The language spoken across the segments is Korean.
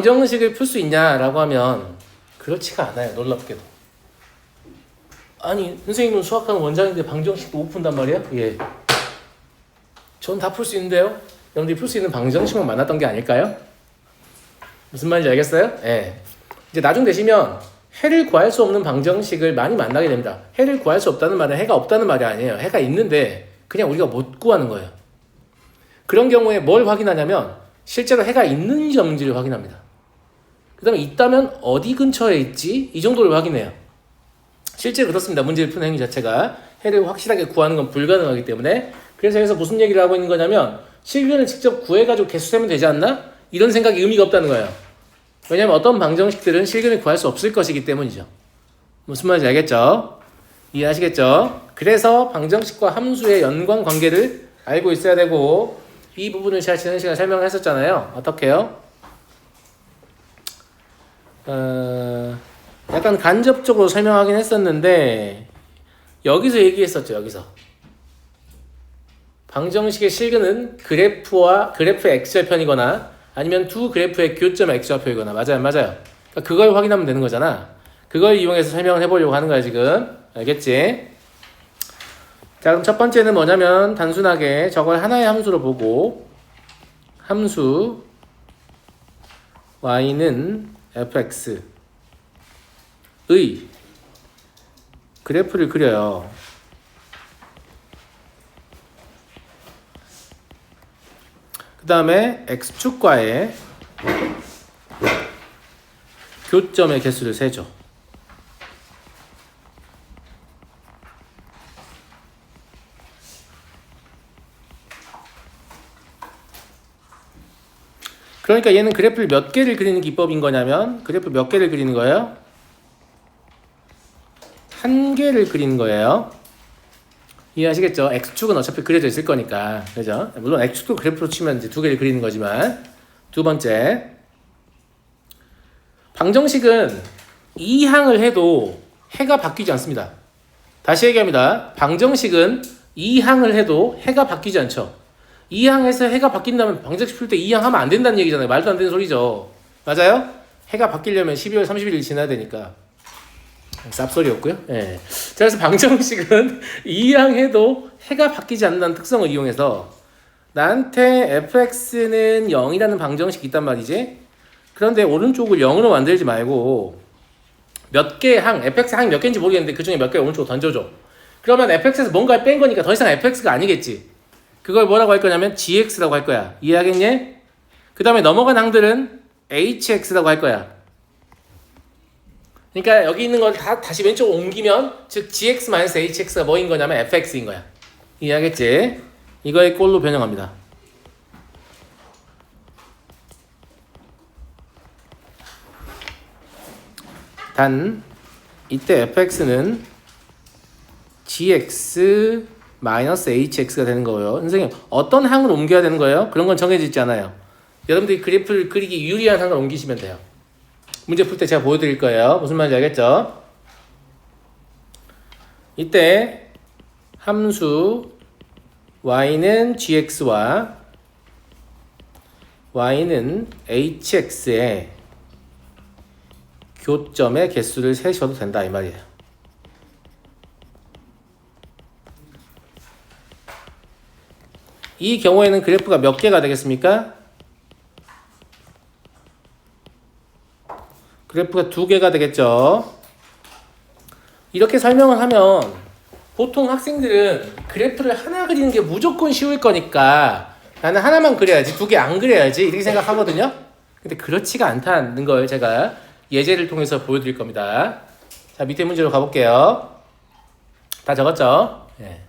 방정식을 풀 수 있냐라고 하면 그렇지가 않아요. 놀랍게도. 아니 선생님은 수학하는 원장인데 방정식도 못 푼단 말이야? 예. 전 다 풀 수 있는데요. 여러분들이 풀 수 있는 방정식만 만났던 게 아닐까요? 무슨 말인지 알겠어요? 예. 이제 나중 되시면 해를 구할 수 없는 방정식을 많이 만나게 됩니다. 해를 구할 수 없다는 말은 해가 없다는 말이 아니에요. 해가 있는데 그냥 우리가 못 구하는 거예요. 그런 경우에 뭘 확인하냐면 실제로 해가 있는지 없는지를 확인합니다. 그 다음에 있다면 어디 근처에 있지? 이 정도를 확인해요. 실제 그렇습니다. 문제를 푸는 행위 자체가 해를 확실하게 구하는 건 불가능하기 때문에. 그래서 여기서 무슨 얘기를 하고 있는 거냐면 실근을 직접 구해가지고 개수 세면 되지 않나? 이런 생각이 의미가 없다는 거예요. 왜냐하면 어떤 방정식들은 실근을 구할 수 없을 것이기 때문이죠. 무슨 말인지 알겠죠? 이해하시겠죠? 그래서 방정식과 함수의 연관 관계를 알고 있어야 되고, 이 부분을 제가 지난 시간에 설명을 했었잖아요. 어떻게요? 약간 간접적으로 설명하긴 했었는데 여기서 얘기했었죠. 여기서 방정식의 실근은 그래프의 x절편이거나 아니면 두 그래프의 교점의 x좌표이거나. 맞아요. 그러니까 그걸 확인하면 되는 거잖아. 그걸 이용해서 설명을 해보려고 하는 거야 지금. 알겠지? 자, 그럼 첫 번째는 뭐냐면 단순하게 저걸 하나의 함수로 보고 함수 y는 fx의 그래프를 그려요. 그 다음에 x축과의 교점의 개수를 세죠. 그러니까 얘는 그래프를 몇 개를 그리는 기법인 거냐면 그래프 몇 개를 그리는 거예요? 한 개를 그리는 거예요. 이해하시겠죠? X축은 어차피 그려져 있을 거니까. 그죠? 물론 X축도 그래프로 치면 이제 두 개를 그리는 거지만. 두 번째. 방정식은 이 항을 해도 해가 바뀌지 않습니다. 다시 얘기합니다. 방정식은 이 항을 해도 해가 바뀌지 않죠. 이 항에서 해가 바뀐다면 방정식 풀 때 이 항 하면 안 된다는 얘기잖아요. 말도 안 되는 소리죠. 맞아요? 해가 바뀌려면 12월 31일 지나야 되니까. 쌉소리였고요. 예. 그래서 방정식은 이항해도 해가 바뀌지 않는다는 특성을 이용해서 나한테 fx는 0이라는 방정식이 있단 말이지. 그런데 오른쪽을 0으로 만들지 말고 몇 개의 항, fx 항이 몇 개인지 모르겠는데 그 중에 몇 개 오른쪽으로 던져줘. 그러면 fx에서 뭔가를 뺀 거니까 더 이상 fx가 아니겠지. 그걸 뭐라고 할 거냐면 gx라고 할 거야. 이해하겠니? 그 다음에 넘어간 항들은 hx라고 할 거야. 그러니까 여기 있는 걸 다시 왼쪽으로 옮기면 즉 gx-hx가 뭐인 거냐면 fx인 거야. 이해하겠지? 이거의 꼴로 변형합니다. 단 이때 fx는 gx-hx가 되는 거예요. 선생님 어떤 항을 옮겨야 되는 거예요? 그런 건 정해져 있지 않아요. 여러분들이 그래프를 그리기 유리한 항을 옮기시면 돼요. 문제 풀 때 제가 보여드릴 거예요. 무슨 말인지 알겠죠? 이때 함수 y는 gx와 y는 hx의 교점의 개수를 세셔도 된다 이 말이에요. 이 경우에는 그래프가 몇 개가 되겠습니까? 그래프가 두 개가 되겠죠. 이렇게 설명을 하면 보통 학생들은 그래프를 하나 그리는 게 무조건 쉬울 거니까 나는 하나만 그려야지 두 개 안 그려야지 이렇게 생각하거든요. 근데 그렇지가 않다는 걸 제가 예제를 통해서 보여드릴 겁니다. 자, 밑에 문제로 가볼게요. 다 적었죠? 네.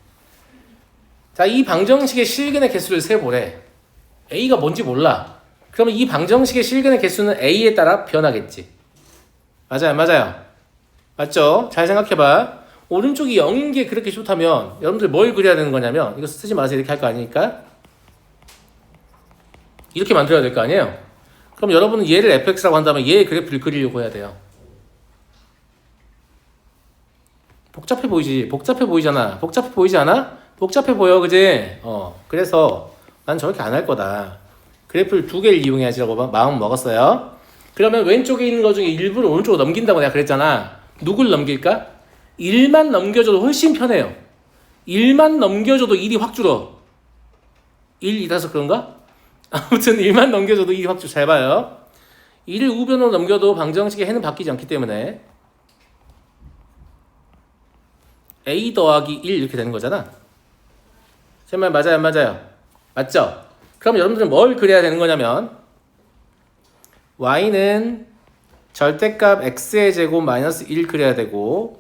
자, 이 방정식의 실근의 개수를 세보래. A가 뭔지 몰라. 그러면 이 방정식의 실근의 개수는 A에 따라 변하겠지. 맞아요. 맞죠? 잘 생각해봐. 오른쪽이 0인 게 그렇게 좋다면 여러분들 뭘 그려야 되는 거냐면 이거 쓰지 마세요. 이렇게 할 거 아니니까 이렇게 만들어야 될 거 아니에요. 그럼 여러분은 얘를 fx라고 한다면 얘의 그래프를 그리려고 해야 돼요. 복잡해 보이지? 복잡해 보이잖아. 복잡해 보이지 않아? 복잡해 보여, 그지? 그래서 난 저렇게 안 할 거다. 그래프를 두 개를 이용해야지라고 마음 먹었어요. 그러면 왼쪽에 있는 거 중에 일부를 오른쪽으로 넘긴다고 내가 그랬잖아. 누굴 넘길까? 1만 넘겨줘도 훨씬 편해요. 1만 넘겨줘도 1이 확 줄어. 1이라서 그런가? 아무튼 1만 넘겨줘도 1이 확 줄어. 잘 봐요. 1을 우변으로 넘겨도 방정식의 해는 바뀌지 않기 때문에 a 더하기 1 이렇게 되는 거잖아. 제 말 맞아요? 안 맞아요? 맞죠? 그럼 여러분들은 뭘 그려야 되는 거냐면 y는 절대값 x의 제곱 마이너스 1 그려야 되고,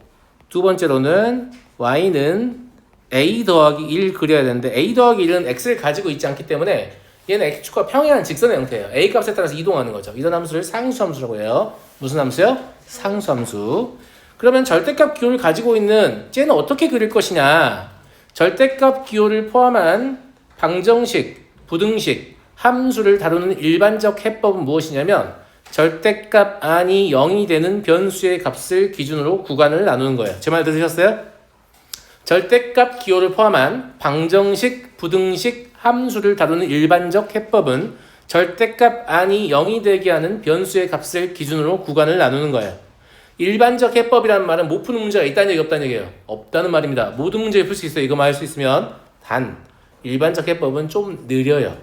두 번째로는 y는 a 더하기 1 그려야 되는데 a 더하기 1은 x를 가지고 있지 않기 때문에 얘는 x축과 평행한 직선의 형태예요. a 값에 따라서 이동하는 거죠. 이런 함수를 상수함수라고 해요. 무슨 함수요? 상수함수. 그러면 절대값 기호를 가지고 있는 쟤는 어떻게 그릴 것이냐? 절대값 기호를 포함한 방정식, 부등식, 함수를 다루는 일반적 해법은 무엇이냐면 절대값 안이 0이 되는 변수의 값을 기준으로 구간을 나누는 거예요. 제 말 들으셨어요? 절대값 기호를 포함한 방정식, 부등식, 함수를 다루는 일반적 해법은 절대값 안이 0이 되게 하는 변수의 값을 기준으로 구간을 나누는 거예요. 일반적 해법이라는 말은 못 푸는 문제가 있다는 얘기 없다는 얘기예요. 없다는 말입니다. 모든 문제를 풀 수 있어요. 이거 말 수 있으면. 단 일반적 해법은 좀 느려요.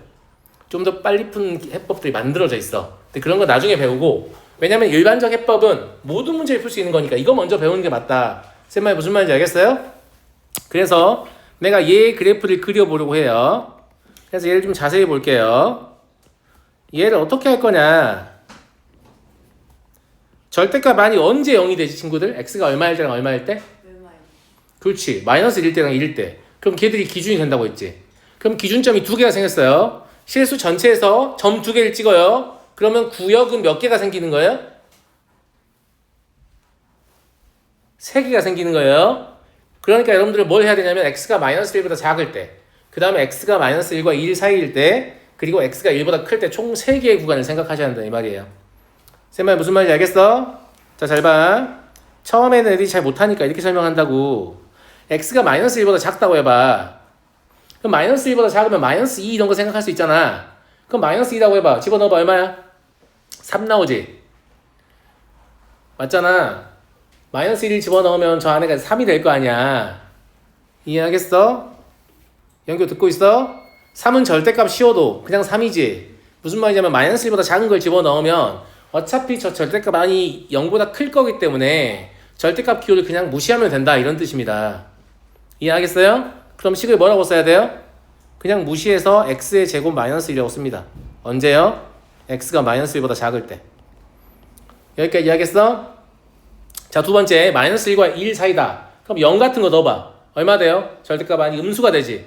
좀 더 빨리 푸는 해법들이 만들어져 있어. 근데 그런 거 나중에 배우고, 왜냐면 일반적 해법은 모든 문제를 풀 수 있는 거니까 이거 먼저 배우는 게 맞다. 쌤 말 무슨 말인지 알겠어요? 그래서 내가 얘 그래프를 그려보려고 해요. 그래서 얘를 좀 자세히 볼게요. 얘를 어떻게 할 거냐? 절대값 안이 언제 0이 되지 친구들? x가 얼마일 때랑 얼마일 때? 그렇지. 마이너스 1일 때랑 1일 때. 그럼 걔들이 기준이 된다고 했지. 그럼 기준점이 두 개가 생겼어요. 실수 전체에서 점 두 개를 찍어요. 그러면 구역은 몇 개가 생기는 거예요? 세 개가 생기는 거예요. 그러니까 여러분들은 뭘 해야 되냐면 x가 마이너스 1보다 작을 때, 그 다음에 x가 마이너스 1과 1 사이일 때, 그리고 x가 1보다 클 때 총 3개의 구간을 생각하셔야 한다 이 말이에요. 쌤 말 무슨 말인지 알겠어? 자, 잘 봐. 처음에는 애들이 잘 못하니까 이렇게 설명한다고. x가 마이너스 1보다 작다고 해봐. 그럼 마이너스 1보다 작으면 마이너스 2 이런 거 생각할 수 있잖아. 그럼 마이너스 2라고 해봐. 집어넣어봐. 얼마야? 3 나오지? 맞잖아. 마이너스 1을 집어넣으면 저 안에가 3이 될 거 아니야. 이해하겠어? 연교 듣고 있어? 3은 절대값 씌워도 그냥 3이지. 무슨 말이냐면 마이너스 1보다 작은 걸 집어넣으면 어차피 저 절대값 안이 0보다 클 거기 때문에 절대값 기호를 그냥 무시하면 된다 이런 뜻입니다. 이해하겠어요? 그럼 식을 뭐라고 써야 돼요? 그냥 무시해서 x의 제곱 마이너스 1이라고 씁니다. 언제요? x가 마이너스 1보다 작을 때. 여기까지 이해하겠어? 자, 두 번째 마이너스 1과 1 사이다. 그럼 0 같은 거 넣어봐. 얼마 돼요? 절대값 안이 음수가 되지.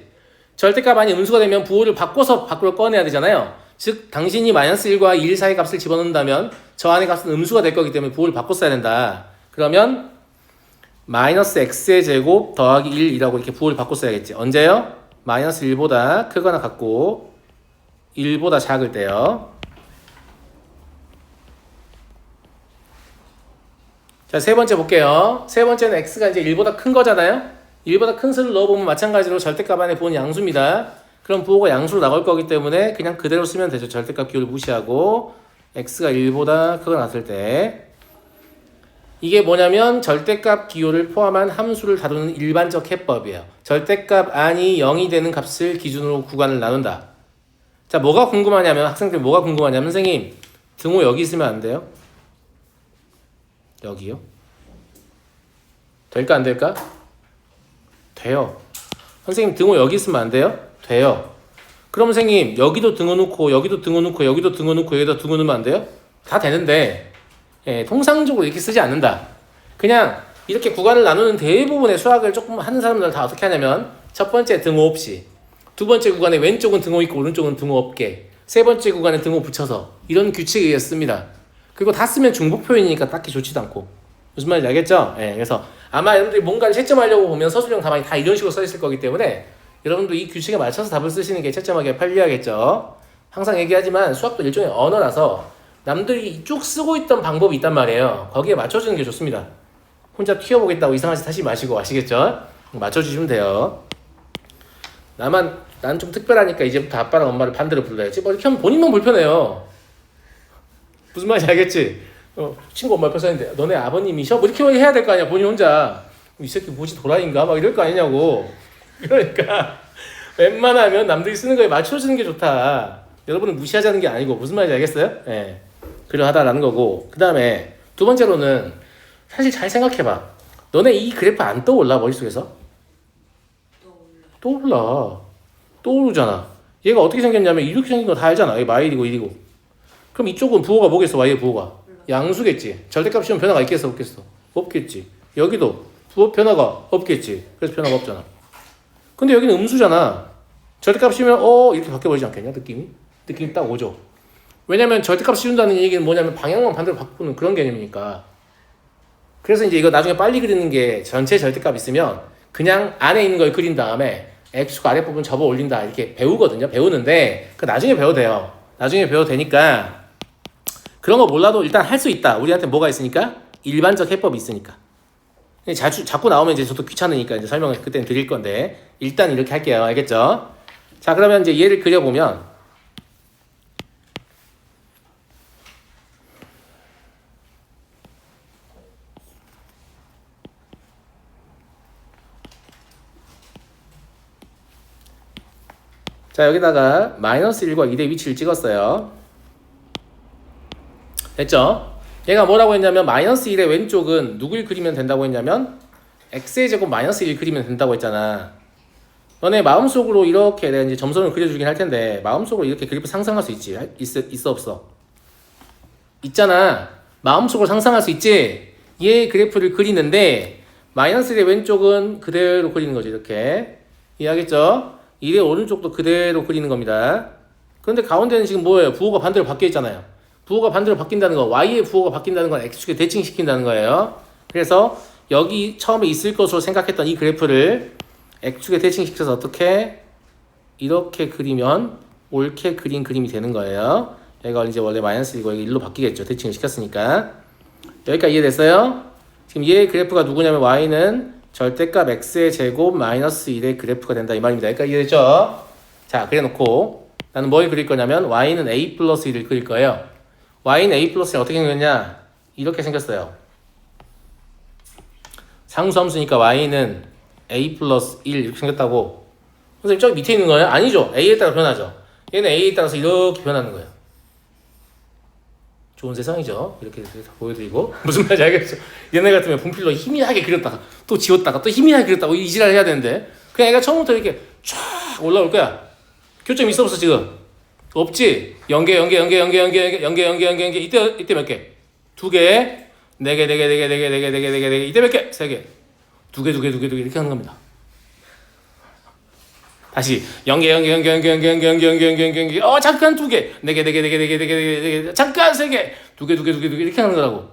절대값 안이 음수가 되면 부호를 바꿔서 밖으로 꺼내야 되잖아요. 즉 당신이 마이너스 1과 1 사이 값을 집어넣는다면 저 안의 값은 음수가 될 거기 때문에 부호를 바꿔 써야 된다. 그러면 마이너스 x의 제곱 더하기 1이라고 이렇게 부호를 바꿔 써야겠지. 언제요? 마이너스 1보다 크거나 같고 1보다 작을 때요. 자, 세 번째 볼게요. 세 번째는 x가 이제 1보다 큰 거잖아요. 1보다 큰 수를 넣어보면 마찬가지로 절대값 안에 부호는 양수입니다. 그럼 부호가 양수로 나올 거기 때문에 그냥 그대로 쓰면 되죠. 절대값 기호를 무시하고 x가 1보다 크거나 같을 때. 이게 뭐냐면 절대값 기호를 포함한 함수를 다루는 일반적 해법이에요. 절대값 안이 0이 되는 값을 기준으로 구간을 나눈다. 자, 뭐가 궁금하냐면 학생들 뭐가 궁금하냐면 선생님 등호 여기 있으면 안 돼요? 여기요? 될까 안 될까? 돼요. 선생님 등호 여기 있으면 안 돼요? 돼요. 그럼 선생님 여기도 등호 놓고 여기도 등호 놓고 여기도 등호 놓고 여기다 등호 놓으면 안 돼요? 다 되는데 통상적으로 이렇게 쓰지 않는다. 그냥 이렇게 구간을 나누는 대부분의 수학을 조금 하는 사람들은 다 어떻게 하냐면 첫 번째 등호 없이, 두 번째 구간에 왼쪽은 등호 있고 오른쪽은 등호 없게, 세 번째 구간에 등호 붙여서 이런 규칙에 의해 씁니다. 그리고 다 쓰면 중복 표현이니까 딱히 좋지도 않고. 무슨 말인지 알겠죠? 그래서 아마 여러분들이 뭔가를 채점하려고 보면 서술형 답안이 다 이런 식으로 써 있을 거기 때문에 여러분도 이 규칙에 맞춰서 답을 쓰시는 게 채점하기에 편리하겠죠. 항상 얘기하지만 수학도 일종의 언어라서 남들이 쭉 쓰고 있던 방법이 있단 말이에요. 거기에 맞춰주는 게 좋습니다. 혼자 튀어보겠다고 이상한 짓 하지 마시고 아시겠죠? 맞춰주시면 돼요. 난 좀 특별하니까 이제부터 아빠랑 엄마를 반대로 불러야지. 뭐 이렇게 하면 본인만 불편해요. 무슨 말인지 알겠지? 친구 엄마 옆에서 했는데 너네 아버님이셔? 뭐 이렇게 해야 될 거 아니야 본인 혼자. 이 새끼 뭐지 도라인가? 막 이럴 거 아니냐고. 그러니까 웬만하면 남들이 쓰는 거에 맞춰주는 게 좋다. 여러분은 무시하자는 게 아니고 무슨 말인지 알겠어요? 예. 그러하다라는 거고. 그 다음에 두 번째로는 사실 잘 생각해봐. 너네 이 그래프 안 떠올라 머릿속에서? 떠오르잖아. 얘가 어떻게 생겼냐면 이렇게 생긴 거 다 알잖아. 이게 마일이고 1이고. 그럼 이쪽은 부호가 뭐겠어? y의 부호가 양수겠지. 절대값 씌우면 변화가 있겠어 없겠어? 없겠지. 여기도 부호 변화가 없겠지. 그래서 변화가 없잖아. 근데 여기는 음수잖아. 절대값 씌우면 이렇게 바뀌어버리지 않겠냐? 느낌이 딱 오죠. 왜냐면 절대값 씌운다는 얘기는 뭐냐면 방향만 반대로 바꾸는 그런 개념이니까. 그래서 이제 이거 나중에 빨리 그리는 게 전체 절대값 있으면 그냥 안에 있는 걸 그린 다음에 x축 아랫부분 접어 올린다 이렇게 배우거든요. 배우는데 그 나중에 배워도 돼요. 나중에 배워도 되니까 그런 거 몰라도 일단 할 수 있다. 우리한테 뭐가 있으니까? 일반적 해법이 있으니까. 자꾸 나오면 이제 저도 귀찮으니까 이제 설명을 그때는 드릴 건데 일단 이렇게 할게요. 알겠죠? 자, 그러면 이제 얘를 그려보면 자, 여기다가 마이너스 1과 2의 위치를 찍었어요. 됐죠? 얘가 뭐라고 했냐면 마이너스 1의 왼쪽은 누굴 그리면 된다고 했냐면 x의 제곱 마이너스 1 그리면 된다고 했잖아. 너네 마음속으로 이렇게 내가 이제 점선을 그려주긴 할 텐데 마음속으로 이렇게 그래프 상상할 수 있지? 있어 없어? 있잖아. 마음속으로 상상할 수 있지? 얘 그래프를 그리는데 마이너스 1의 왼쪽은 그대로 그리는 거지. 이렇게 이해하겠죠? 1의 오른쪽도 그대로 그리는 겁니다. 그런데 가운데는 지금 뭐예요? 부호가 반대로 바뀌어 있잖아요. 부호가 반대로 바뀐다는 거, y의 부호가 바뀐다는 건 x축에 대칭시킨다는 거예요. 그래서 여기 처음에 있을 것으로 생각했던 이 그래프를 x축에 대칭시켜서 어떻게 이렇게 그리면 옳게 그린 그림이 되는 거예요. 얘가 이제 원래 마이너스 1이고 여기 1로 바뀌겠죠. 대칭을 시켰으니까. 여기까지 이해됐어요? 지금 얘의 그래프가 누구냐면 y는 절대값 x의 제곱 마이너스 1의 그래프가 된다 이 말입니다. 여기까지 이해됐죠? 자, 그래놓고 나는 뭘 그릴 거냐면 y는 a 플러스 1을 그릴 거예요. y는 a 플러스 1 어떻게 생겼냐? 이렇게 생겼어요. 상수함수니까 y는 a 플러스 1 이렇게 생겼다고. 선생님 저기 밑에 있는 거예요? 아니죠. a에 따라 변하죠. 얘는 a에 따라서 이렇게 변하는 거예요. 좋은 세상이죠. 이렇게 보여드리고 무슨 말인지 알겠죠? 얘네 같으면 분필로 희미하게 그렸다가 또 지웠다가 또 희미하게 그렸다고 이 지랄 해야 되는데 그냥 애가 처음부터 이렇게 쫙 올라올 거야. 교점 있어 없어 지금? 없지? 0개 이때 몇 개? 2개 4개 4개 이때 몇 개? 3개 2개 이렇게 하는 겁니다. 다시 0개 잠깐 2개 4개 잠깐 3개 2개 이렇게 하는 거라고.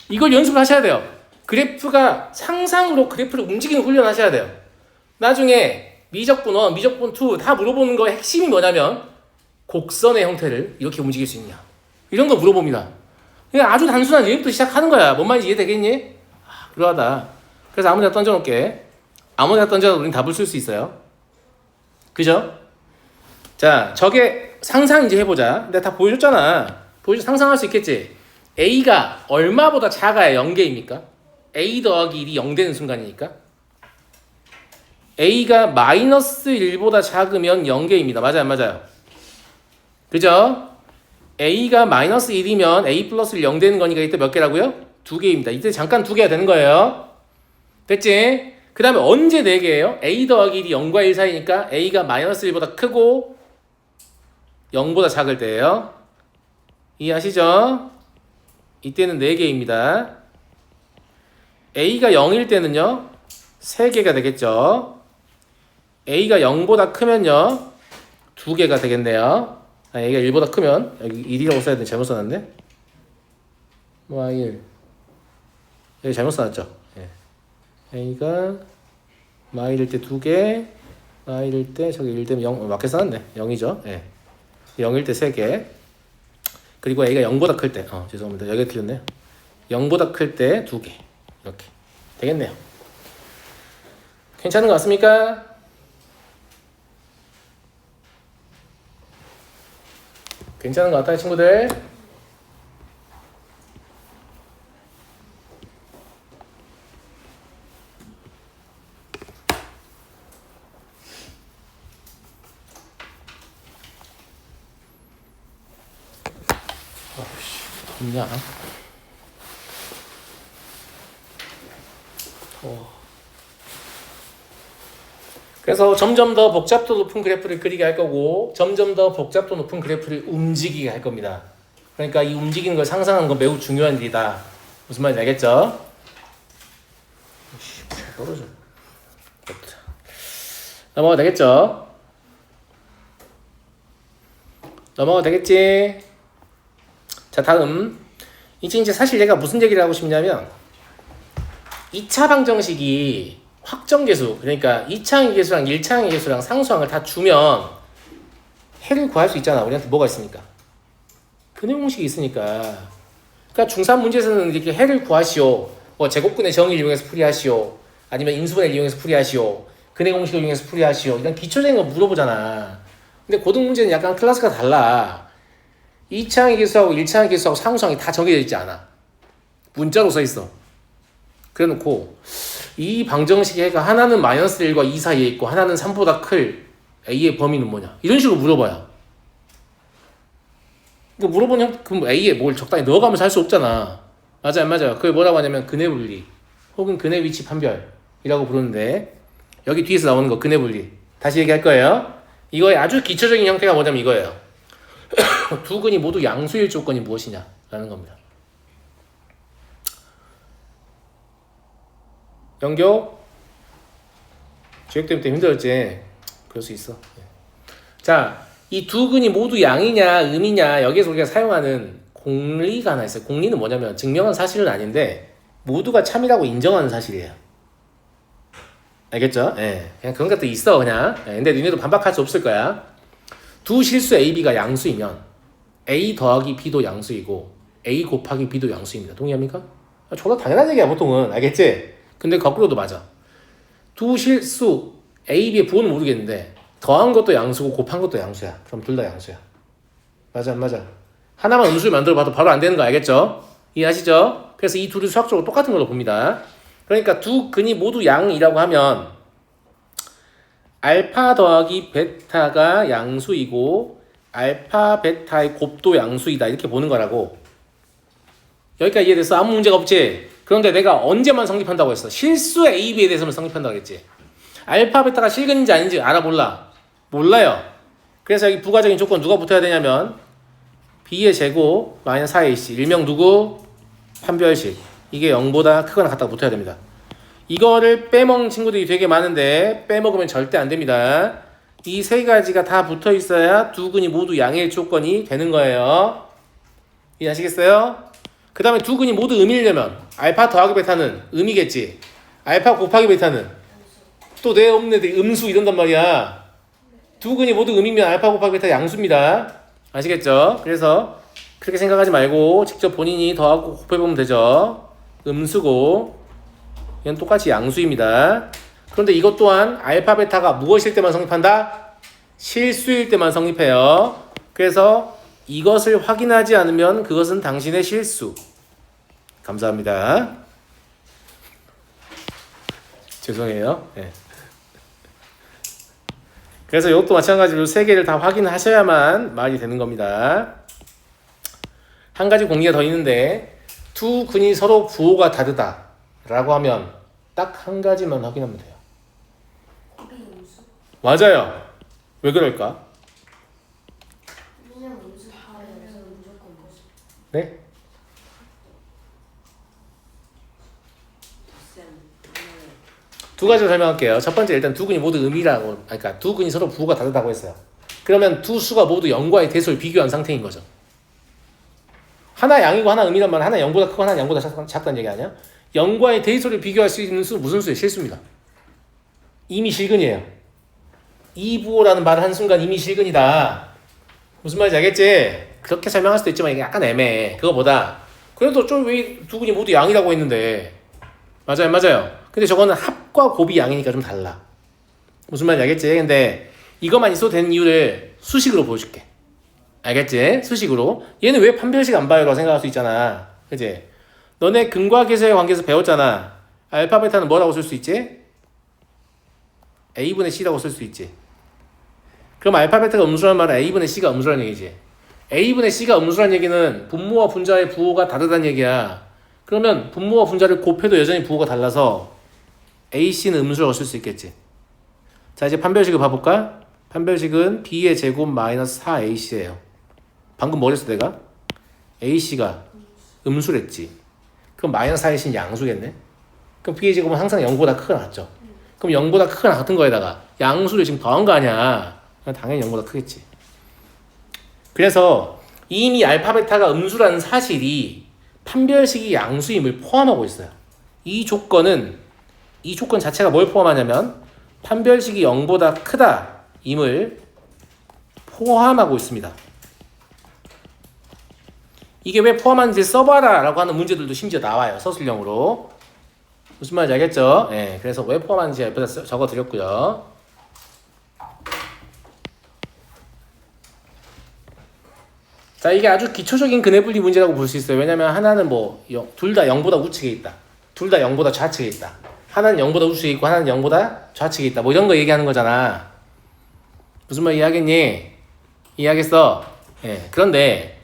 이걸 연습을 하셔야 돼요. 그래프가 상상으로 그래프를 움직이는 훈련 하셔야 돼요. 나중에 미적분 1, 미적분 2 다 물어보는 거의 핵심이 뭐냐면 곡선의 형태를 이렇게 움직일 수 있냐 이런 거 물어봅니다. 그냥 아주 단순한 얘기부터 시작하는 거야. 뭔 말인지 이해되겠니? 그러하다. 그래서 아무데나 던져놓을게. 아무데나 던져도 우린 답을 쓸 수 있어요. 그죠? 자, 저게 상상 이제 해보자. 내가 다 보여줬잖아. 상상할 수 있겠지? a가 얼마보다 작아야 0개입니까? a 더하기 1이 0 되는 순간이니까. a가 마이너스 1보다 작으면 0개입니다. 맞아요, 안 맞아요? 그죠? a가 마이너스 1이면 a 플러스 1 0 되는 거니까 이때 몇 개라고요? 2개입니다. 이때 잠깐 2개가 되는 거예요. 됐지? 그 다음에 언제 4개예요? a 더하기 1이 0과 1 사이니까 a가 마이너스 1보다 크고 0보다 작을 때예요. 이해하시죠? 이때는 4개입니다. a가 0일 때는요 3개가 되겠죠. a가 0보다 크면요 2개가 되겠네요. a가 1보다 크면 여기 1이라고 써야 되는데 잘못 써놨네. y1 여기 잘못 써놨죠. a가 마일일 때 2개, 마일일 때 저기 1 되면 0 맞게 써놨네. 0이죠. 0일 때 3개. 그리고 a가 0보다 클 때, 죄송합니다. 여기 틀렸네요. 0보다 클 때 2개. 이렇게 되겠네요. 괜찮은 것 같습니까? 괜찮은 것 같아요, 친구들? 없냐? 그래서 점점 더 복잡도 높은 그래프를 그리게 할 거고 점점 더 복잡도 높은 그래프를 움직이게 할 겁니다. 그러니까 이 움직이는 걸 상상하는 건 매우 중요한 일이다. 무슨 말인지 알겠죠? 떨어져. 넘어가 되겠죠? 넘어가 되겠지? 자, 다음. 이제 사실 얘가 무슨 얘기를 하고 싶냐면 2차 방정식이 확정계수, 그러니까 2차항의 계수랑 1차항의 계수랑 상수항을 다 주면 해를 구할 수 있잖아. 우리한테 뭐가 있으니까. 근해 공식이 있으니까. 그러니까 중3 문제에서는 이렇게 해를 구하시오. 뭐 제곱근의 정의를 이용해서 풀이하시오. 아니면 인수분해를 이용해서 풀이하시오. 근해 공식을 이용해서 풀이하시오. 이런 기초적인 거 물어보잖아. 근데 고등 문제는 약간 클래스가 달라. 2차항의 계수하고 1차항의 계수하고 상수항이 다 정해져 있지 않아. 문자로 써 있어. 그래 놓고 이 방정식의 해가 하나는 마이너스 1과 2 사이에 있고 하나는 3보다 클 A의 범위는 뭐냐. 이런 식으로 물어봐요. 물어보면 그럼 A에 뭘 적당히 넣어가면서 할 수 없잖아. 맞아요, 맞아요. 그게 뭐라고 하냐면 근해 분리 혹은 근해 위치 판별이라고 부르는데 여기 뒤에서 나오는 거 근해 분리 다시 얘기할 거예요. 이거의 아주 기초적인 형태가 뭐냐면 이거예요. 두 근이 모두 양수일 조건이 무엇이냐 라는 겁니다. 연교 주역 때문에 힘들었지. 그럴 수 있어. 자, 이 두 근이 모두 양이냐 음이냐 여기에서 우리가 사용하는 공리가 하나 있어요. 공리는 뭐냐면 증명한 사실은 아닌데 모두가 참이라고 인정하는 사실이에요. 알겠죠? 예. 그냥 그런 것도 있어 그냥. 예. 근데 니네도 반박할 수 없을 거야. 두 실수 A, B가 양수이면 A 더하기 B도 양수이고 A 곱하기 B도 양수입니다. 동의합니까? 졸라 당연한 얘기야 보통은. 알겠지? 근데 거꾸로도 맞아. 두 실수 A, B의 부호는 모르겠는데 더한 것도 양수고 곱한 것도 양수야. 그럼 둘 다 양수야. 맞아 안 맞아? 하나만 음수를 만들어봐도 바로 안 되는 거 알겠죠? 이해하시죠? 그래서 이 둘이 수학적으로 똑같은 걸로 봅니다. 그러니까 두 근이 모두 양이라고 하면 알파 더하기 베타가 양수이고 알파 베타의 곱도 양수이다 이렇게 보는 거라고. 여기까지 이해됐어? 아무 문제가 없지? 그런데 내가 언제만 성립한다고 했어? 실수 A, B에 대해서만 성립한다고 했지. 알파 베타가 실근인지 아닌지 알아 몰라? 몰라요. 그래서 여기 부가적인 조건 누가 붙어야 되냐면 B의 제곱 마이너스 4AC 일명 누구? 판별식. 이게 0보다 크거나 같다고 붙어야 됩니다. 이거를 빼먹는 친구들이 되게 많은데 빼먹으면 절대 안 됩니다. 이 세 가지가 다 붙어 있어야 두 근이 모두 양일 조건이 되는 거예요. 이해하시겠어요? 그 다음에 두 근이 모두 음이려면 알파 더하기 베타는 음이겠지. 알파 곱하기 베타는 또 내 없는 애들이 음수 이런단 말이야. 두 근이 모두 음이면 알파 곱하기 베타 양수입니다. 아시겠죠? 그래서 그렇게 생각하지 말고 직접 본인이 더하고 곱해보면 되죠. 음수고 얘는 똑같이 양수입니다. 그런데 이것 또한 알파 베타가 무엇일 때만 성립한다? 실수일 때만 성립해요. 그래서 이것을 확인하지 않으면 그것은 당신의 실수. 감사합니다. 죄송해요. 네. 그래서 이것도 마찬가지로 세 개를 다 확인하셔야만 말이 되는 겁니다. 한 가지 공리가 더 있는데 두 근이 서로 부호가 다르다 라고 하면 딱 한 가지만 확인하면 돼요. 맞아요. 왜 그럴까? 네? 두 가지로 설명할게요. 첫 번째 일단 두 근이 모두 음이라고, 그러니까 두 근이 서로 부호가 다르다고 했어요. 그러면 두 수가 모두 0과의 대소를 비교한 상태인 거죠. 하나 양이고 하나 음이란 말은 하나 0보다 크고 하나 0보다 작다는 얘기 아니야? 0과의 대소를 비교할 수 있는 수 무슨 수예요? 실수입니다. 이미 실근이에요. 이 부호라는 말을 한 순간 이미 실근이다. 무슨 말인지 알겠지? 그렇게 설명할 수도 있지만 이게 약간 애매해. 그거보다 그래도 좀 왜 두 근이 모두 양이라고 했는데 맞아요 맞아요. 근데 저거는 합과 곱이 양이니까 좀 달라. 무슨 말인지 알겠지? 근데 이것만 있어도 되는 이유를 수식으로 보여줄게. 알겠지? 수식으로. 얘는 왜 판별식 안 봐요? 라고 생각할 수 있잖아. 그치? 너네 근과 계수의 관계에서 배웠잖아. 알파 베타는 뭐라고 쓸 수 있지? A분의 C라고 쓸 수 있지. 그럼 알파 베타가 음수라는 말은 A분의 C가 음수라는 얘기지. A분의 C가 음수란 얘기는 분모와 분자의 부호가 다르다는 얘기야. 그러면 분모와 분자를 곱해도 여전히 부호가 달라서 AC는 음수라고 쓸 수 있겠지. 자, 이제 판별식을 봐볼까? 판별식은 B의 제곱 마이너스 4AC예요. 방금 뭐 했어 내가? AC가 음수랬지. 그럼 마이너스 4AC는 양수겠네? 그럼 B의 제곱은 항상 0보다 크거나 같죠? 그럼 0보다 크거나 같은 거에다가 양수를 지금 더한 거 아니야. 당연히 0보다 크겠지. 그래서 이미 알파 베타가 음수라는 사실이 판별식이 양수임을 포함하고 있어요. 이 조건 자체가 뭘 포함하냐면 판별식이 0보다 크다 임을 포함하고 있습니다. 이게 왜 포함하는지 써봐라 라고 하는 문제들도 심지어 나와요. 서술형으로. 무슨 말인지 알겠죠? 네, 그래서 왜 포함하는지 옆에다 적어드렸고요. 자, 이게 아주 기초적인 근해분리 문제라고 볼 수 있어요. 왜냐면 하나는 둘 다 0보다 우측에 있다. 둘 다 0보다 좌측에 있다. 하나는 0보다 우측에 있고 하나는 0보다 좌측에 있다. 뭐 이런 거 얘기하는 거잖아. 무슨 말 이해하겠니? 이해하겠어? 예. 그런데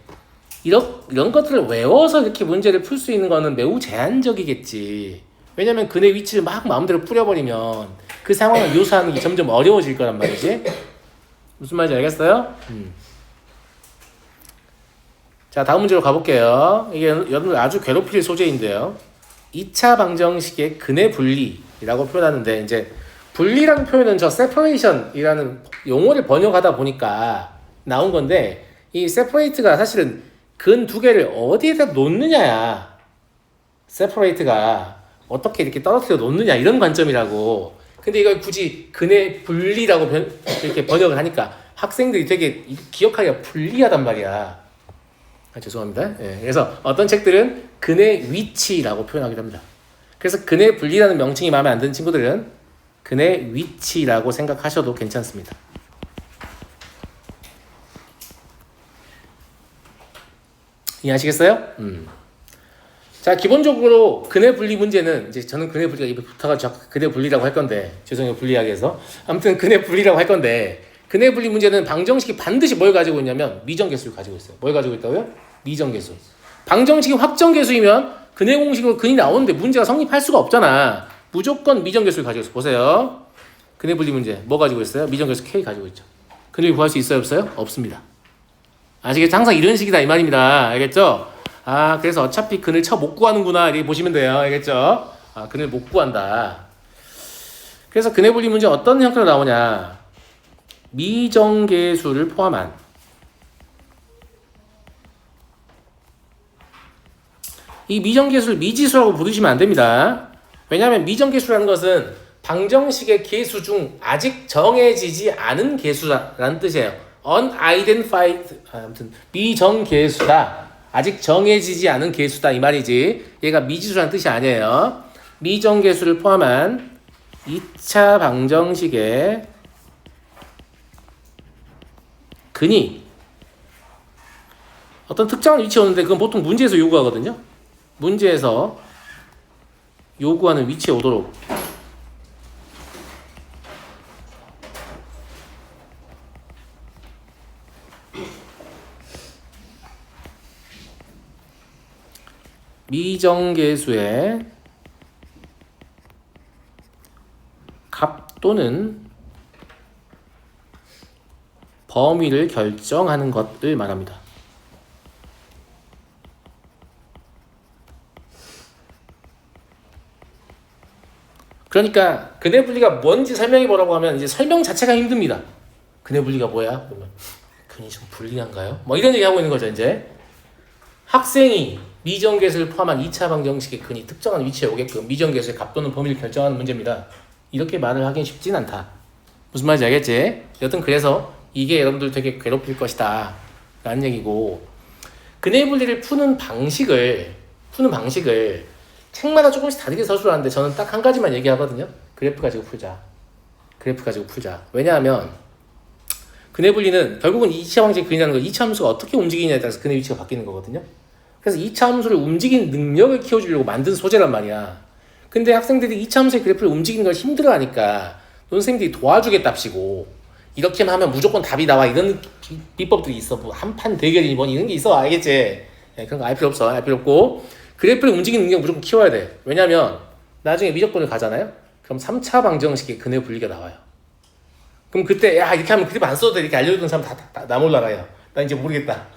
이런 것들을 외워서 이렇게 문제를 풀 수 있는 거는 매우 제한적이겠지. 왜냐면 근해 위치를 막 마음대로 뿌려버리면 그 상황을 묘사하는 게 점점 어려워질 거란 말이지. 무슨 말인지 알겠어요? 자, 다음 문제로 가볼게요. 이게 여러분들 아주 괴롭힐 소재인데요. 2차 방정식의 근해 분리라고 표현하는데, 이제 분리라는 표현은 저 separation이라는 용어를 번역하다 보니까 나온 건데, 이 separate가 사실은 근 두 개를 어디에다 놓느냐야. separate가 어떻게 이렇게 떨어뜨려 놓느냐 이런 관점이라고. 근데 이걸 굳이 근해 분리라고 이렇게 번역을 하니까 학생들이 되게 기억하기가 불리하단 말이야. 죄송합니다. 예, 그래서 어떤 책들은 근해 위치라고 표현하기도 합니다. 그래서 근해 분리라는 명칭이 마음에 안 드는 친구들은 근해 위치라고 생각하셔도 괜찮습니다. 이해하시겠어요? 자, 기본적으로 근해 분리 문제는 이제 저는 근해 분리가 입에 붙어가지고 근해 분리라고 할 건데, 죄송해요, 불리하게 해서. 아무튼 근해 분리라고 할 건데, 근해 분리 문제는 방정식이 반드시 뭘 가지고 있냐면 미정계수를 가지고 있어요. 뭘 가지고 있다고요? 미정계수. 방정식이 확정계수이면 근해 공식으로 근이 나오는데 문제가 성립할 수가 없잖아. 무조건 미정계수를 가지고 있어요. 보세요. 근해 분리 문제 뭐 가지고 있어요? 미정계수 K 가지고 있죠. 근을 구할 수 있어요? 없어요? 없습니다. 아시겠죠? 항상 이런 식이다 이 말입니다. 알겠죠? 아, 그래서 어차피 근을 못 구하는구나 이렇게 보시면 돼요. 알겠죠? 아, 근을 못 구한다. 그래서 근해 분리 문제 어떤 형태로 나오냐? 미정계수를 포함한 이 미정계수를 미지수라고 부르시면 안 됩니다. 왜냐하면 미정계수라는 것은 방정식의 계수 중 아직 정해지지 않은 계수라는 뜻이에요. unidentified, 아무튼 미정계수다. 아직 정해지지 않은 계수다 이 말이지. 얘가 미지수라는 뜻이 아니에요. 미정계수를 포함한 2차 방정식의 근이 어떤 특정한 위치에 오는데 그건 보통 문제에서 요구하거든요. 문제에서 요구하는 위치에 오도록 미정계수의 값 또는 범위를 결정하는 것을 말합니다. 그러니까 근해 분리가 뭔지 설명해 보라고 하면 이제 설명 자체가 힘듭니다. 근해 분리가 뭐야? 그러면 근이 좀 불리한가요? 뭐 이런 얘기 하고 있는 거죠. 이제 학생이 미정계수를 포함한 2차 방정식의 근이 특정한 위치에 오게끔 미정계수의 값 또는 범위를 결정하는 문제입니다. 이렇게 말을 하긴 쉽진 않다. 무슨 말인지 알겠지? 여튼 그래서 이게 여러분들 되게 괴롭힐 것이다 라는 얘기고, 근해 분리를 푸는 방식을 책마다 조금씩 다르게 서술하는데 저는 딱 한 가지만 얘기하거든요. 그래프 가지고 풀자. 왜냐하면 근해 분리는 결국은 2차 방정식 근이라는 거 2차 함수가 어떻게 움직이냐에 따라서 근해 위치가 바뀌는 거거든요. 그래서 2차 함수를 움직이는 능력을 키워주려고 만든 소재란 말이야. 근데 학생들이 2차 함수의 그래프를 움직이는 걸 힘들어하니까 선생님들이 도와주겠답시고 이렇게만 하면 무조건 답이 나와. 이런 비법들이 있어. 뭐 한판 대결이 뭐 이런 게 있어. 알겠지? 네, 그런 거 알 필요 없어. 알 필요 없고 그래프를 움직이는 능력 무조건 키워야 돼. 왜냐면 나중에 미적분을 가잖아요. 그럼 3차 방정식의 근해 분리가 나와요. 그럼 그때 야 이렇게 하면 그래프 안 써도 돼 이렇게 알려주는 사람 다 몰라가요. 나 이제 모르겠다.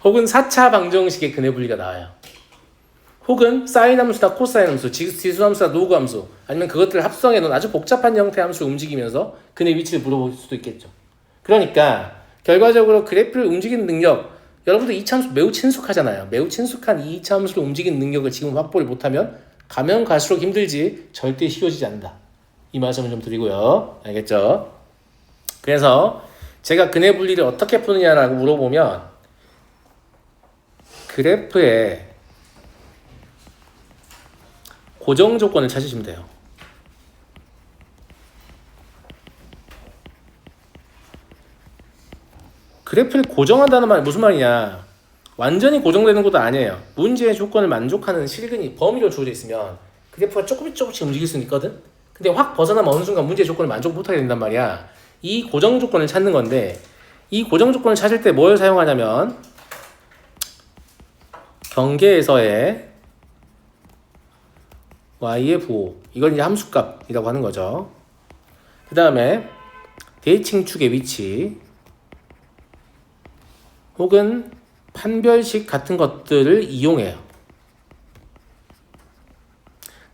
혹은 4차 방정식의 근해 분리가 나와요. 혹은 사인 함수다 코사인 함수, 지수 함수다 로그 함수 아니면 그것들을 합성해 놓은 아주 복잡한 형태의 함수를 움직이면서 근해 위치를 물어볼 수도 있겠죠. 그러니까 결과적으로 그래프를 움직이는 능력 여러분들 이차 함수 매우 친숙하잖아요. 매우 친숙한 이 이차 함수를 움직이는 능력을 지금 확보를 못하면 가면 갈수록 힘들지 절대 쉬워지지 않는다. 이 말씀을 좀 드리고요. 알겠죠? 그래서 제가 근해 분리를 어떻게 푸느냐라고 물어보면 그래프에 고정 조건을 찾으시면 돼요. 그래프를 고정한다는 말이 무슨 말이냐? 완전히 고정되는 것도 아니에요. 문제의 조건을 만족하는 실근이 범위로 주어져 있으면 그래프가 조금씩 움직일 수는 있거든? 근데 확 벗어나면 어느 순간 문제의 조건을 만족 못하게 된단 말이야. 이 고정 조건을 찾는 건데 이 고정 조건을 찾을 때 뭘 사용하냐면 경계에서의 y의 부호 이걸 이제 함수값이라고 하는 거죠. 그 다음에 대칭축의 위치 혹은 판별식 같은 것들을 이용해요.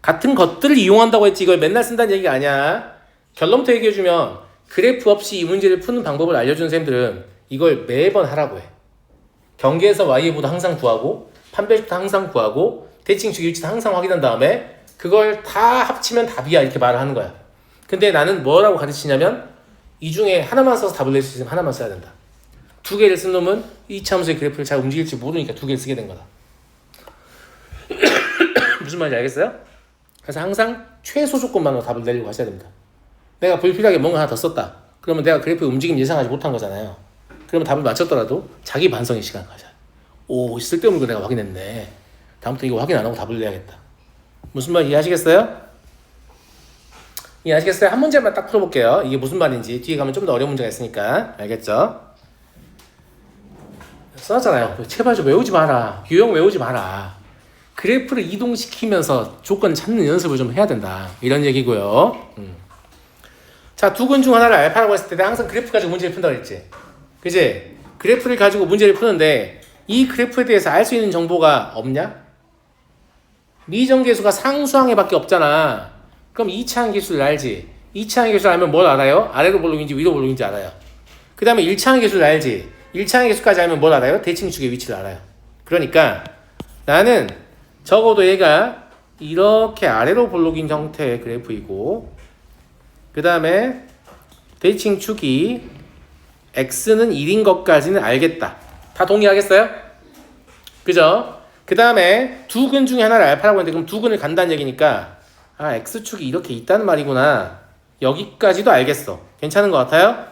같은 것들을 이용한다고 했지 이걸 맨날 쓴다는 얘기가 아니야. 결론부터 얘기해주면 그래프 없이 이 문제를 푸는 방법을 알려주는 쌤들은 이걸 매번 하라고 해. 경계에서 y의 부호도 항상 구하고 판별식도 항상 구하고 대칭축의 위치도 항상 확인한 다음에 그걸 다 합치면 답이야 이렇게 말을 하는 거야. 근데 나는 뭐라고 가르치냐면 이 중에 하나만 써서 답을 낼 수 있으면 하나만 써야 된다. 두 개를 쓴 놈은 이차 함수의 그래프를 잘 움직일지 모르니까 두 개를 쓰게 된 거다. 무슨 말인지 알겠어요? 그래서 항상 최소 조건만으로 답을 내려고 하셔야 됩니다. 내가 불필요하게 뭔가 하나 더 썼다. 그러면 내가 그래프의 움직임 예상하지 못한 거잖아요. 그러면 답을 맞췄더라도 자기 반성의 시간 가져. 오, 쓸데없는 거 내가 확인했네. 다음부터 이거 확인 안 하고 답을 내야겠다. 무슨 말 이해하시겠어요? 이해하시겠어요? 한 문제만 딱 풀어볼게요. 이게 무슨 말인지 뒤에 가면 좀 더 어려운 문제가 있으니까 알겠죠? 써놨잖아요. 제발 좀 외우지 마라. 유형 외우지 마라. 그래프를 이동시키면서 조건 찾는 연습을 좀 해야 된다. 이런 얘기고요. 자, 두 근 중 하나를 알파라고 했을 때 항상 그래프 가지고 문제를 푼다고 했지. 그치? 그래프를 가지고 문제를 푸는데 이 그래프에 대해서 알 수 있는 정보가 없냐? 미정계수가 상수항에 밖에 없잖아. 그럼 2차항 계수를 알지. 2차항 계수를 알면 뭘 알아요? 아래로 볼록인지 위로 볼록인지 알아요. 그 다음에 1차항 계수를 알지. 1차항 계수까지 알면 뭘 알아요? 대칭축의 위치를 알아요. 그러니까 나는 적어도 얘가 이렇게 아래로 볼록인 형태의 그래프이고 그 다음에 대칭축이 x는 1인 것까지는 알겠다. 다 동의하겠어요? 그죠? 그 다음에 두 근 중에 하나를 알파라고 했는데 그럼 두 근을 간다는 얘기니까 아 x축이 이렇게 있다는 말이구나. 여기까지도 알겠어. 괜찮은 것 같아요?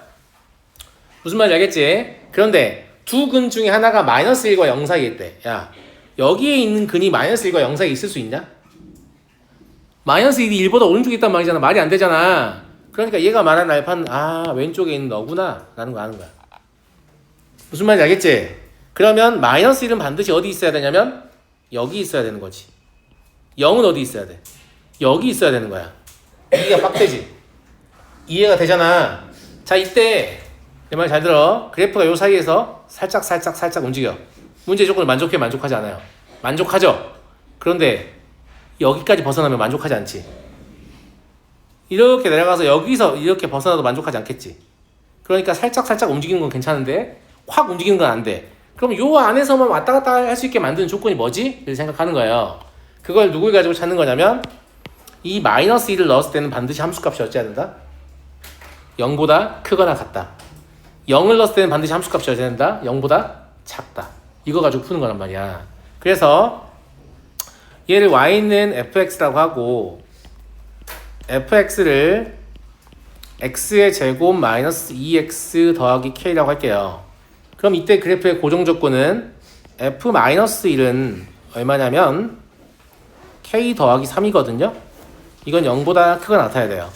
무슨 말인지 알겠지? 그런데 두 근 중에 하나가 마이너스 1과 0 사이에 있대. 야 여기에 있는 근이 마이너스 1과 0 사이에 있을 수 있냐? 마이너스 1이 1보다 오른쪽에 있단 말이잖아. 말이 안 되잖아. 그러니까 얘가 말하는 알파는 아 왼쪽에 있는 너구나 라는 거 아는 거야. 무슨 말인지 알겠지? 그러면 마이너스 1은 반드시 어디 있어야 되냐면 여기 있어야 되는 거지. 0은 어디 있어야 돼? 여기 있어야 되는 거야. 이해가 빡되지? 이해가 되잖아. 자 이때 내 말 잘 들어. 그래프가 요 사이에서 살짝 움직여. 문제 조건을 만족해 만족하지 않아요? 만족하죠? 그런데 여기까지 벗어나면 만족하지 않지. 이렇게 내려가서 여기서 이렇게 벗어나도 만족하지 않겠지. 그러니까 살짝 움직이는 건 괜찮은데 확 움직이는 건 안 돼. 그럼 요 안에서만 왔다 갔다 할 수 있게 만드는 조건이 뭐지? 이렇게 생각하는 거예요. 그걸 누굴 가지고 찾는 거냐면 이 마이너스 1을 넣었을 때는 반드시 함수값이 어찌해야 된다? 0보다 크거나 같다. 0을 넣었을 때는 반드시 함수값이 어찌해야 된다? 0보다 작다. 이거 가지고 푸는 거란 말이야. 그래서 얘를 y는 fx라고 하고 fx를 x의 제곱 마이너스 2x 더하기 k라고 할게요. 그럼 이때 그래프의 고정 조건은 f-1은 얼마냐면 k 더하기 3이거든요. 이건 0보다 크거나 같아야 돼요.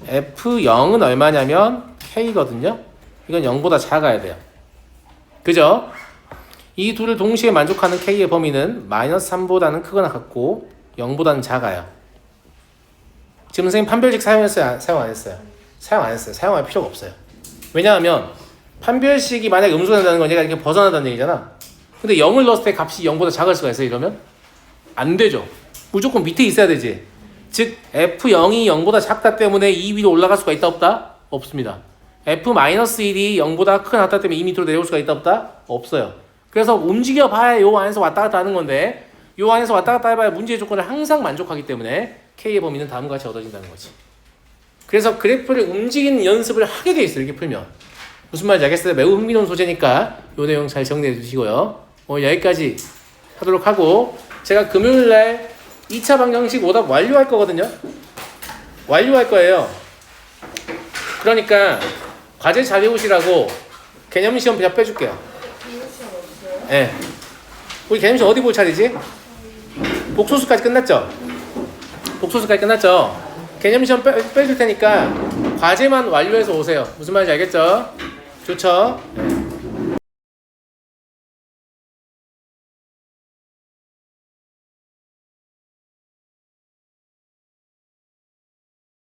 F0은 얼마냐면 K거든요. 이건 0보다 작아야 돼요. 그죠? 이 둘을 동시에 만족하는 K의 범위는 마이너스 3보다는 크거나 같고 0보다는 작아요. 지금 선생님 판별식 사용했어요? 사용 안 했어요? 사용 안 했어요. 사용할 필요가 없어요. 왜냐하면 판별식이 만약에 음수가 된다는 건 얘가 이렇게 벗어난다는 얘기잖아. 근데 0을 넣었을 때 값이 0보다 작을 수가 있어요. 이러면? 안 되죠. 무조건 밑에 있어야 되지. 즉 F0이 0보다 작다 때문에 이 위로 올라갈 수가 있다 없다? 없습니다. F-1이 0보다 크거나 같다 때문에 이 밑으로 내려올 수가 있다 없다? 없어요. 그래서 움직여 봐야 요 안에서 왔다 갔다 하는 건데 요 안에서 왔다 갔다 해봐야 문제의 조건을 항상 만족하기 때문에 K의 범위는 다음과 같이 얻어진다는 거지. 그래서 그래프를 움직이는 연습을 하게 돼 있어요. 이렇게 풀면. 무슨 말인지 알겠어요? 매우 흥미로운 소재니까 요 내용 잘 정리해 주시고요. 오늘 여기까지 하도록 하고 제가 금요일날 2차 방정식 오답 완료할 거거든요. 완료할 거예요. 그러니까 과제 잘 해오시라고 개념시험 몇 빼줄게요. 네. 우리 개념시험 어디 볼 차례지? 복소수까지 끝났죠? 복소수까지 끝났죠? 개념시험 빼줄 테니까 과제만 완료해서 오세요. 무슨 말인지 알겠죠? 좋죠? 네.